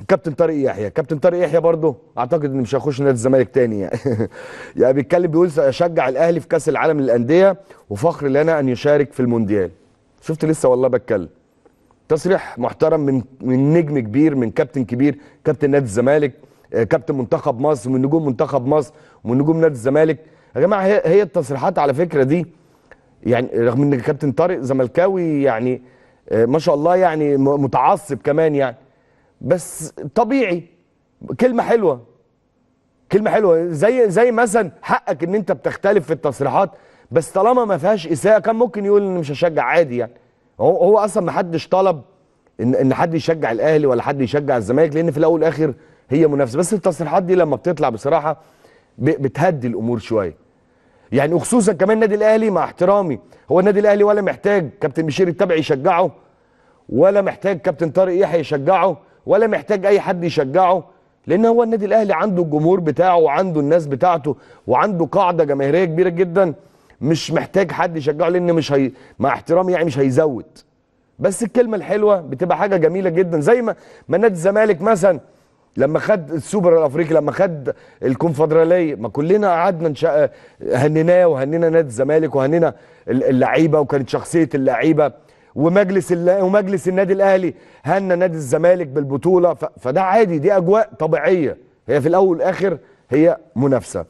كابتن طارق يحيى. كابتن طارق يحيى برضه اعتقد ان مش هيخش نادي الزمالك تاني يعني. يعني بيتكلم بيقول ساشجع الاهلي في كاس العالم للانديه وفخر لنا ان يشارك في المونديال. شفت لسه والله بتكلم. تصريح محترم من نجم كبير، من كابتن كبير، كابتن نادي الزمالك، كابتن منتخب مصر، من نجوم منتخب مصر ومن نجوم نادي الزمالك. يا جماعه هي التصريحات على فكره دي، يعني رغم ان كابتن طارق زملكاوي يعني ما شاء الله يعني متعصب كمان يعني، بس طبيعي. كلمه حلوه، كلمه حلوه زي مثلا حقك ان انت بتختلف في التصريحات، بس طالما ما فيهاش اساءه كان ممكن يقول ان مش هشجع عادي يعني. هو اصلا ما حدش طلب ان حد يشجع الاهلي ولا حد يشجع الزمالك، لان في الاول والاخر هي منافسه. بس التصريحات دي لما بتطلع بصراحه بتهدي الامور شويه يعني، وخصوصا كمان النادي الاهلي. مع احترامي، هو النادي الاهلي ولا محتاج كابتن بشير التبعي يشجعه، ولا محتاج كابتن طارق يحيى يشجعه، ولا محتاج اي حد يشجعه، لان هو النادي الاهلي عنده الجمهور بتاعه وعنده الناس بتاعته وعنده قاعده جماهيريه كبيره جدا. مش محتاج حد يشجعه، لان مش مع احترامي يعني مش هيزود. بس الكلمه الحلوه بتبقى حاجه جميله جدا. زي ما نادي الزمالك مثلا لما خد السوبر الافريقي، لما خد الكونفدراليه، ما كلنا قعدنا هنناه وهننا نادي الزمالك وهننا اللعيبه، وكانت شخصيه اللعيبه، ومجلس النادي الاهلي هنى نادي الزمالك بالبطوله. فده عادي، دي اجواء طبيعيه، هي في الاول والاخر هي منافسه.